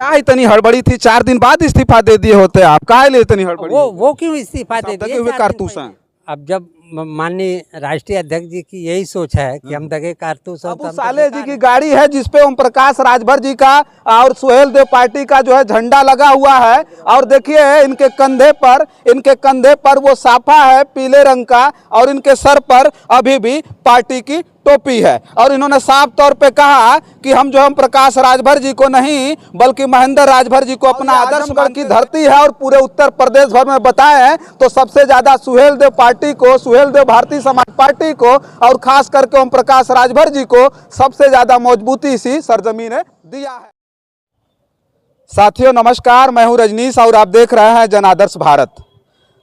क्या इतनी हड़बड़ी थी? 4 दिन बाद इस्तीफा दे दिए होते आप, काहे लिए इतनी हड़बड़ी? वो क्यों इस्तीफा दे दगे दिए हुए 4 दिन कारतूस पहले? हैं। अब जब माननीय राष्ट्रीय अध्यक्ष जी की यही सोच है कि हम दगे कारतूस हैं, अब तो हम तो साले जी बेकार की हैं। गाड़ी है जिसपे ओम प्रकाश राजभर जी का और सुहेल देव पार्टी का जो है झंडा लगा हुआ है। और देखिए इनके कंधे पर वो साफा है पीले रंग का, और इनके सर पर अभी भी पार्टी की टोपी है। और इन्होंने साफ तौर पे कहा कि हम जो हम प्रकाश राजभर जी को नहीं बल्कि महेंद्र राजभर जी को अपना आदर्श की धरती है। और पूरे उत्तर प्रदेश भर में बताएं तो सबसे ज्यादा सुहेल देव पार्टी को, सुहेल देव भारतीय समाज पार्टी को और खास करके ओम प्रकाश राजभर जी को सबसे ज्यादा मजबूती इसी सरजमी ने दिया है। साथियों नमस्कार, मैं हूं रजनीश और आप देख रहे हैं जनादर्श भारत।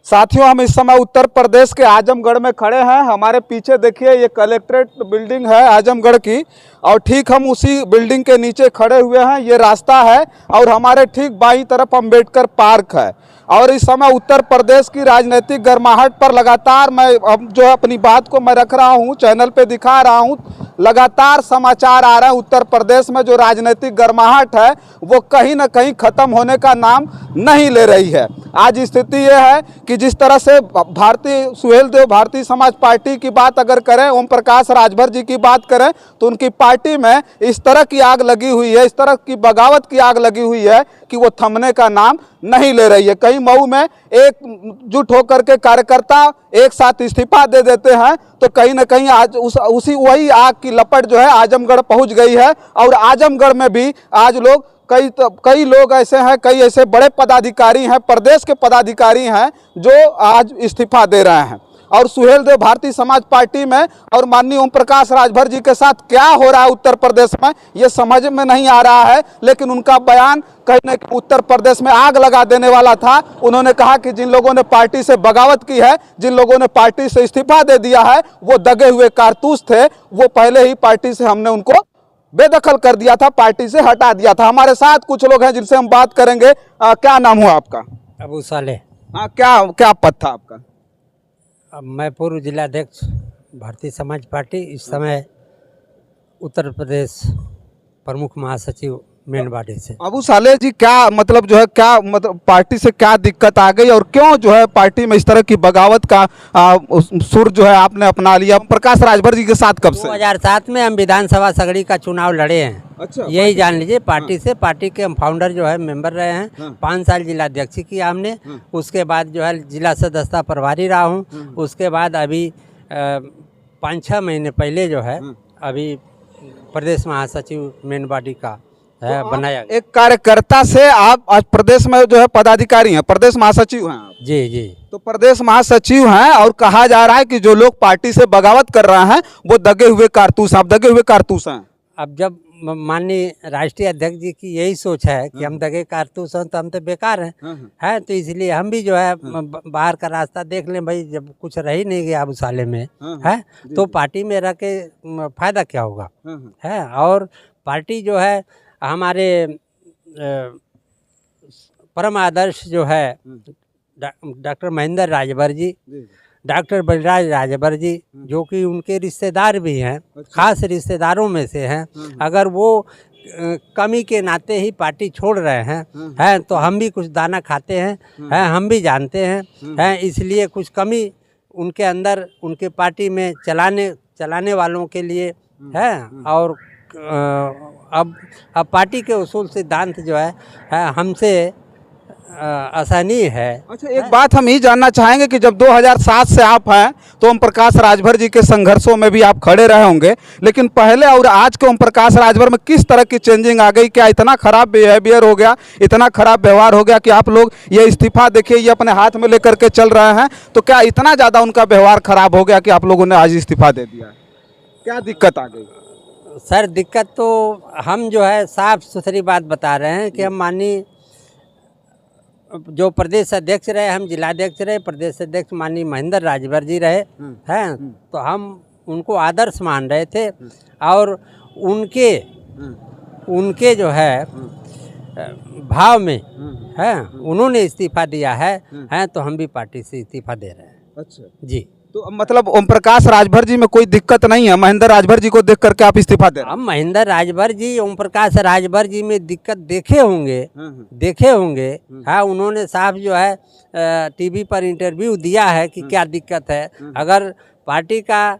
साथियों हम इस समय उत्तर प्रदेश के आजमगढ़ में खड़े हैं। हमारे पीछे देखिए ये कलेक्ट्रेट बिल्डिंग है आजमगढ़ की, और ठीक हम उसी बिल्डिंग के नीचे खड़े हुए हैं। ये रास्ता है और हमारे ठीक बाईं तरफ अम्बेडकर पार्क है। और इस समय उत्तर प्रदेश की राजनीतिक गर्माहट पर लगातार मैं अब जो अपनी बात को मैं रख रहा हूँ, चैनल पे दिखा रहा हूँ, लगातार समाचार आ रहे हैं। उत्तर प्रदेश में जो राजनीतिक गर्माहट है वो कहीं ना कहीं खत्म होने का नाम नहीं ले रही है। आज स्थिति यह है कि जिस तरह से भारतीय सुहेल देव भारतीय समाज पार्टी की बात अगर करें, ओम प्रकाश राजभर जी की बात करें, तो उनकी पार्टी में इस तरह की आग लगी हुई है, इस तरह की बगावत की आग लगी हुई है कि वो थमने का नाम नहीं ले रही है। कहीं मऊ में एकजुट होकर के कार्यकर्ता एक साथ इस्तीफा दे देते हैं, तो कहीं ना कहीं आज उसी वही आग की लपट जो है आजमगढ़ पहुंच गई है। और आजमगढ़ में भी आज लोग कई लोग ऐसे हैं, कई ऐसे बड़े पदाधिकारी हैं, प्रदेश के पदाधिकारी हैं जो आज इस्तीफा दे रहे हैं। और सुहेल देव भारतीय समाज पार्टी में और माननीय ओम प्रकाश राजभर जी के साथ क्या हो रहा है उत्तर प्रदेश में ये समझ में नहीं आ रहा है। लेकिन उनका बयान कहीं न कहीं उत्तर प्रदेश में आग लगा देने वाला था। उन्होंने कहा कि जिन लोगों ने पार्टी से बगावत की है, जिन लोगों ने पार्टी से इस्तीफा दे दिया है, वो दगे हुए कारतूस थे। वो पहले ही पार्टी से हमने उनको बेदखल कर दिया था, पार्टी से हटा दिया था। हमारे साथ कुछ लोग हैं जिनसे हम बात करेंगे। क्या नाम हुआ आपका? अबू साले। हाँ, क्या पद था आपका? अब मैं पूर्व जिलाध्यक्ष भारतीय समाज पार्टी, इस समय उत्तर प्रदेश प्रमुख महासचिव मेन बॉडी से। अबू साले जी क्या मतलब जो है, क्या मतलब पार्टी से क्या दिक्कत आ गई और क्यों जो है पार्टी में इस तरह की बगावत का सुर जो है आपने अपना लिया? प्रकाश राजभर जी के साथ कब से? 2007 में हम विधानसभा सगड़ी का चुनाव लड़े हैं। अच्छा, यही जान लीजिए पार्टी से। पार्टी के हम फाउंडर जो है मेंबर रहे हैं। 5 साल जिलाध्यक्ष किया हमने। उसके बाद जो है जिला सदस्यता प्रभारी रहा हूँ। उसके बाद अभी 5-6 महीने पहले जो है अभी प्रदेश महासचिव मेन बॉडी का है बनाया गया। एक कार्यकर्ता से आप आज प्रदेश में जो है पदाधिकारी हैं, प्रदेश महासचिव हैं आप? जी जी। तो प्रदेश महासचिव हैं और कहा जा रहा है कि जो लोग पार्टी से बगावत कर रहे हैं वो दगे हुए कारतूस, आप दगे हुए कारतूस हैं। अब जब माननीय राष्ट्रीय अध्यक्ष जी की यही सोच है कि हम दगे कारतूस हैं, तो हम तो बेकार हैं। तो इसलिए हम भी जो है बाहर का रास्ता देख लें भाई। जब कुछ रह ही नहीं गया अब साले में है, तो पार्टी में रह के फायदा क्या होगा है। और पार्टी जो है हमारे परम आदर्श जो है डॉक्टर महेंद्र राजभर जी, डॉक्टर बलराज राजभर जी, जो कि उनके रिश्तेदार भी हैं, खास रिश्तेदारों में से हैं। अगर वो कमी के नाते ही पार्टी छोड़ रहे हैं तो हम भी कुछ दाना खाते हैं, हम भी जानते हैं। इसलिए कुछ कमी उनके अंदर, उनके पार्टी में चलाने वालों के लिए है। और अब पार्टी के उसूल सिद्धांत जो है हमसे आसानी है। अच्छा, एक बात हम ही जानना चाहेंगे कि जब 2007 से आप हैं तो ओम प्रकाश राजभर जी के संघर्षों में भी आप खड़े रहे होंगे, लेकिन पहले और आज के ओम प्रकाश राजभर में किस तरह की चेंजिंग आ गई? क्या इतना खराब बिहेवियर हो गया, इतना खराब व्यवहार हो गया कि आप लोग ये इस्तीफा देखिए ये अपने हाथ में लेकर के चल रहे हैं, तो क्या इतना ज़्यादा उनका व्यवहार खराब हो गया कि आप लोगों ने आज इस्तीफा दे दिया? क्या दिक्कत आ गई? सर दिक्कत तो हम जो है साफ सुथरी बात बता रहे हैं कि हम माननीय जो प्रदेश अध्यक्ष रहे, हम जिलाध्यक्ष रहे, प्रदेश अध्यक्ष माननीय महेंद्र राजभर जी रहे हैं, तो हम उनको आदर्श मान रहे थे। और उनके जो है भाव में है उन्होंने इस्तीफा दिया है तो हम भी पार्टी से इस्तीफा दे रहे हैं। अच्छा जी। तो मतलब ओम प्रकाश राजभर जी में कोई दिक्कत नहीं है, महेंद्र राजभर जी को देख करके आप इस्तीफा दे रहे अब महेंद्र राजभर जी, ओम प्रकाश राजभर जी में दिक्कत देखे होंगे। हाँ, उन्होंने साफ जो है टीवी पर इंटरव्यू दिया है कि क्या दिक्कत है। अगर पार्टी का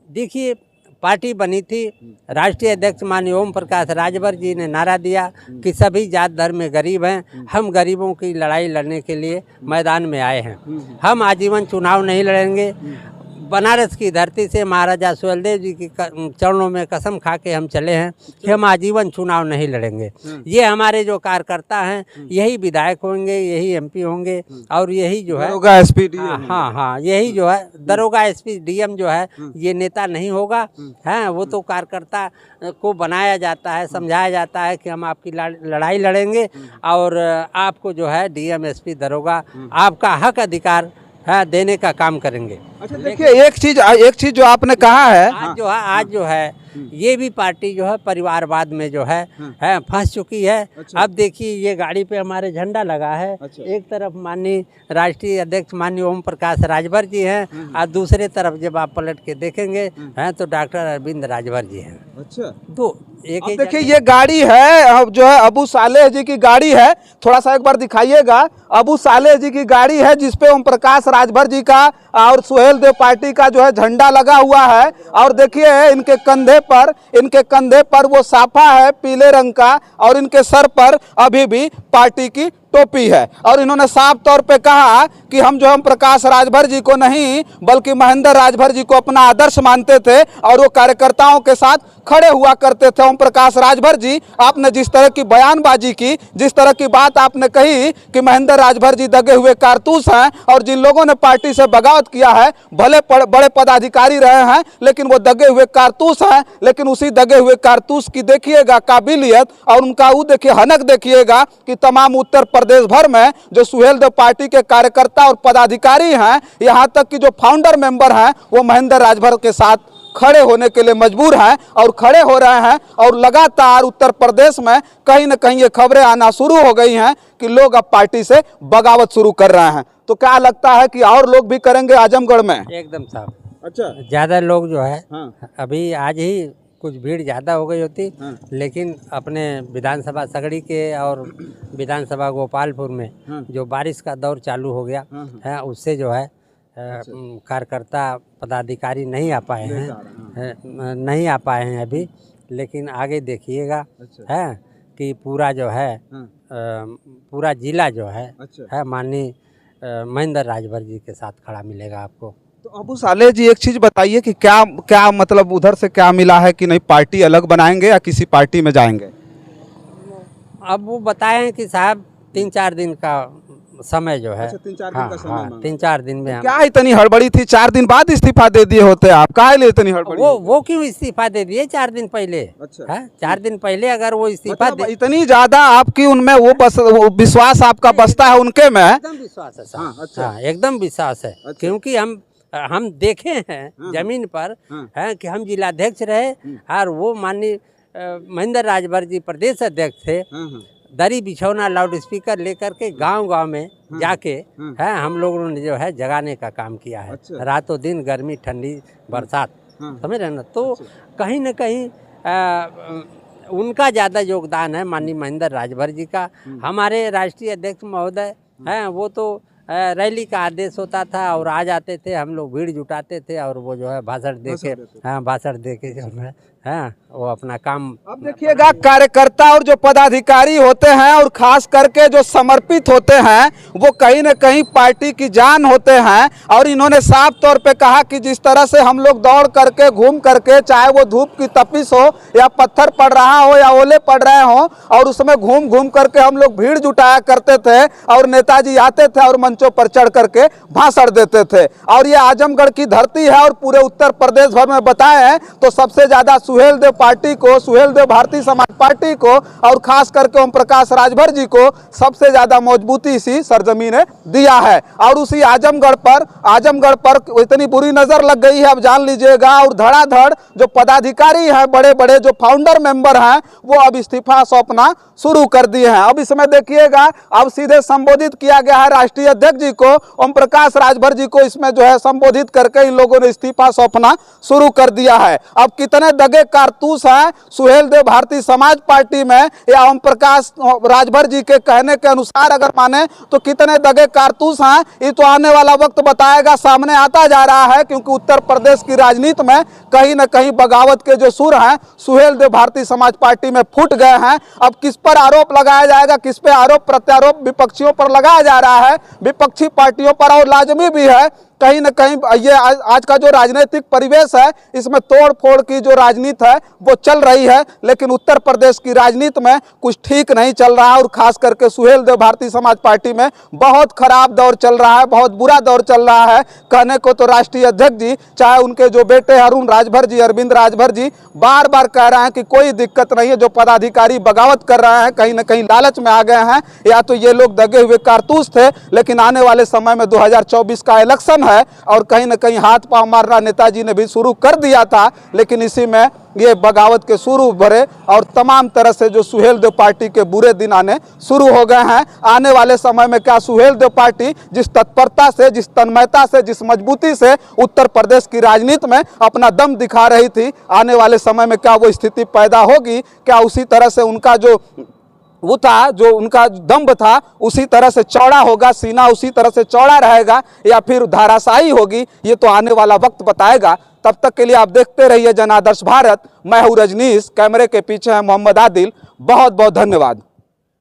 देखिए, पार्टी बनी थी, राष्ट्रीय अध्यक्ष माननीय ओम प्रकाश राजभर जी ने नारा दिया कि सभी जात धर्म में गरीब हैं, हम गरीबों की लड़ाई लड़ने के लिए मैदान में आए हैं। हम आजीवन चुनाव नहीं लड़ेंगे। बनारस की धरती से महाराजा सुहेलदेव जी की चरणों में कसम खा के हम चले हैं कि हम आजीवन चुनाव नहीं लड़ेंगे। ये हमारे जो कार्यकर्ता हैं, यही विधायक होंगे, यही एमपी होंगे और यही जो है दरोगा एसपी डीएम। हाँ, यही जो है दरोगा एसपी डीएम जो है, ये नेता नहीं होगा। हैं, वो तो कार्यकर्ता को बनाया जाता है, समझाया जाता है कि हम आपकी लड़ाई लड़ेंगे और आपको जो है डीएम एसपी दरोगा आपका हक अधिकार देने का काम करेंगे। अच्छा देखिए, एक चीज जो आपने कहा है, आज जो है ये भी पार्टी जो है परिवारवाद में जो है फंस चुकी है। अच्छा। अब देखिए, ये गाड़ी पे हमारे झंडा लगा है। अच्छा। एक तरफ माननीय राष्ट्रीय अध्यक्ष माननीय ओम प्रकाश राजभर जी हैं और दूसरे तरफ जब आप पलट के देखेंगे हैं तो डॉक्टर अरविंद राजभर जी हैं। अच्छा, तो एक ही देखिए ये गाड़ी है, अब जो है अबू सालेह जी की गाड़ी है, थोड़ा सा एक बार दिखाइएगा। अबू सालेह जी की गाड़ी है जिसपे ओम प्रकाश राजभर जी का और सुहेल देव पार्टी का जो है झंडा लगा हुआ है। और देखिए इनके कंधे पर वो साफा है पीले रंग का और इनके सर पर अभी भी पार्टी की टोपी है। और इन्होंने साफ तौर पे कहा कि हम जो हम प्रकाश राजभर जी को नहीं बल्कि महेंद्र राजभर जी को अपना आदर्श मानते थे और वो कार्यकर्ताओं के साथ खड़े हुआ करते थे। ओम प्रकाश राजभर जी, आपने जिस तरह की बयानबाजी की, जिस तरह की बात आपने कही कि महेंद्र राजभर जी दगे हुए कारतूस हैं और जिन लोगों ने पार्टी से बगावत किया है भले बड़े पदाधिकारी रहे हैं लेकिन वो दगे हुए कारतूस हैं। लेकिन उसी दगे हुए कारतूस की देखिएगा काबिलियत और उनका वो देखिए हनक देखिएगा कि तमाम उत्तर प्रदेश भर में जो सुहेल देव पार्टी के कार्यकर्ता और पदाधिकारी हैं, यहाँ तक कि जो फाउंडर मेंबर हैं, वो महेंद्र राजभर के साथ खड़े होने के लिए मजबूर हैं और खड़े हो रहे हैं। और लगातार उत्तर प्रदेश में कहीं न कहीं ये खबरें आना शुरू हो गई हैं कि लोग अब पार्टी से बगावत शुरू कर रहे हैं। तो क्या लगता है कि और लोग भी करेंगे आजमगढ़ में? एकदम साफ। अच्छा, ज़्यादा लोग जो है हाँ। अभी आज ही कुछ भीड़ ज़्यादा हो गई होती, लेकिन अपने विधानसभा सगड़ी के और विधानसभा गोपालपुर में जो बारिश का दौर चालू हो गया है, उससे जो है कार्यकर्ता पदाधिकारी नहीं आ पाए हैं अभी। लेकिन आगे देखिएगा है कि पूरा जो है पूरा जिला जो है माननीय महेंद्र राजभर जी के साथ खड़ा मिलेगा आपको। तो अबू सालेह जी एक चीज बताइए कि क्या मतलब उधर से क्या मिला है कि नहीं पार्टी अलग बनाएंगे या किसी पार्टी में जाएंगे? अब वो बताएं कि साहब 3-4 दिन का समय जो है। अच्छा, 3-4 दिन का समय 3-4 दिन में क्या इतनी हड़बड़ी थी? 4 दिन बाद इस्तीफा दे दिए होते आप, काहे लिए इतनी हड़बड़ी? वो क्यों इस्तीफा दे दिए 4 दिन पहले? अच्छा, 4 दिन पहले अगर वो इस्तीफा मतलब इतनी ज्यादा आपकी उनमें वो विश्वास आपका बसता है उनके में? एकदम विश्वास है साहब। हाँ, एकदम विश्वास है। क्योंकि हम देखे हैं जमीन पर है कि हम जिलाध्यक्ष रहे और वो माननीय महेंद्र राजभर जी प्रदेश अध्यक्ष थे। दरी बिछौना लाउड स्पीकर लेकर के गांव में जाके है हम लोगों ने जो है जगाने का काम किया है। रातों दिन गर्मी ठंडी बरसात, समझ रहे ना। तो कहीं न कहीं उनका ज़्यादा योगदान है माननीय महेंद्र राजभर जी का। हमारे राष्ट्रीय अध्यक्ष महोदय हैं, वो तो रैली का आदेश होता था और आ जाते थे, हम लोग भीड़ जुटाते थे और वो जो है भाषण दे के जो है वो अपना काम। अब देखिएगा कार्यकर्ता और जो पदाधिकारी होते हैं और खास करके जो समर्पित होते हैं वो कहीं न कहीं पार्टी की जान होते हैं। और इन्होंने साफ तौर पे कहा कि जिस तरह से हम लोग दौड़ करके घूम करके, चाहे वो धूप की तपिश हो या पत्थर पड़ रहा हो या ओले पड़ रहे हो, और उसमें घूम करके हम लोग भीड़ जुटाया करते थे और नेताजी आते थे और मंचों पर चढ़ करके भाषण देते थे। और ये आजमगढ़ की धरती है और पूरे उत्तर प्रदेश भर में बताएं तो सबसे ज्यादा सुहेल देव पार्टी को, सुहेल देव भारतीय समाज पार्टी को और खास करके ओम प्रकाश राजभर जी को सबसे ज्यादा मजबूती इसी सरजमी ने दिया है। और उसी आजमगढ़ पर इतनी बुरी नजर लग गई है, अब जान लीजिएगा। और धड़ाधड़ जो पदाधिकारी हैं, बड़े बड़े जो फाउंडर मेंबर हैं, वो अब इस्तीफा सौंपना शुरू कर दिए हैं। अब इसमें देखिएगा, अब सीधे संबोधित किया गया है राष्ट्रीय अध्यक्ष जी को, ओम प्रकाश राजभर जी को इसमें जो है संबोधित करके इन लोगों ने इस्तीफा सौंपना शुरू कर दिया है। अब कितने दगे कारतूस हैं सुहेल देव भारतीय समाज पार्टी में, या ओम प्रकाश राजभर जी के कहने के अनुसार अगर माने तो कितने दगे कारतूस हैं, ये तो आने वाला वक्त बताएगा, सामने आता जा रहा है। क्योंकि उत्तर प्रदेश की राजनीति में कहीं न कहीं बगावत के जो सुर हैं सुहेल देव भारतीय समाज पार्टी में फूट गए हैं। अब किस पर आरोप लगाया जाएगा, किस पे आरोप प्रत्यारोप विपक्षियों पर लगाया जा रहा है, विपक्षी पार्टियों पर, और लाजमी भी है कहीं न कहीं ये आज का जो राजनीतिक परिवेश है इसमें तोड़ फोड़ की जो राजनीति है वो चल रही है। लेकिन उत्तर प्रदेश की राजनीति में कुछ ठीक नहीं चल रहा है, और खास करके सुहेल देव भारतीय समाज पार्टी में बहुत खराब दौर चल रहा है, बहुत बुरा दौर चल रहा है। कहने को तो राष्ट्रीय अध्यक्ष जी, चाहे उनके जो बेटे अरुण राजभर जी, अरविंद राजभर जी, बार बार कह रहे हैं कि कोई दिक्कत नहीं है, जो पदाधिकारी बगावत कर रहे हैं कहीं ना कहीं लालच में आ गए हैं, या तो ये लोग दगे हुए कारतूस थे। लेकिन आने वाले समय में 2024 का इलेक्शन है, और कहीं न कहीं हाथ पांव मारना नेताजी ने भी शुरू कर दिया था। लेकिन इसी में ये बगावत के शुरू भरे, और तमाम तरह से जो सुहेल देव पार्टी के बुरे दिन आने शुरू हो गए हैं। आने वाले समय में क्या सुहेल देव पार्टी जिस तत्परता से, जिस तन्मयता से, जिस मजबूती से उत्तर प्रदेश की राजनीति में अपना दम दिखा रही थी, आने वाले समय में क्या वो स्थिति पैदा होगी? क्या उसी तरह से उनका जो वो था, जो उनका दम्भ था, उसी तरह से चौड़ा होगा, सीना उसी तरह से चौड़ा रहेगा, या फिर धाराशाही होगी? ये तो आने वाला वक्त बताएगा। तब तक के लिए आप देखते रहिए जन आदर्श भारत। मैं हूँ रजनीश, कैमरे के पीछे है मोहम्मद आदिल। बहुत बहुत धन्यवाद।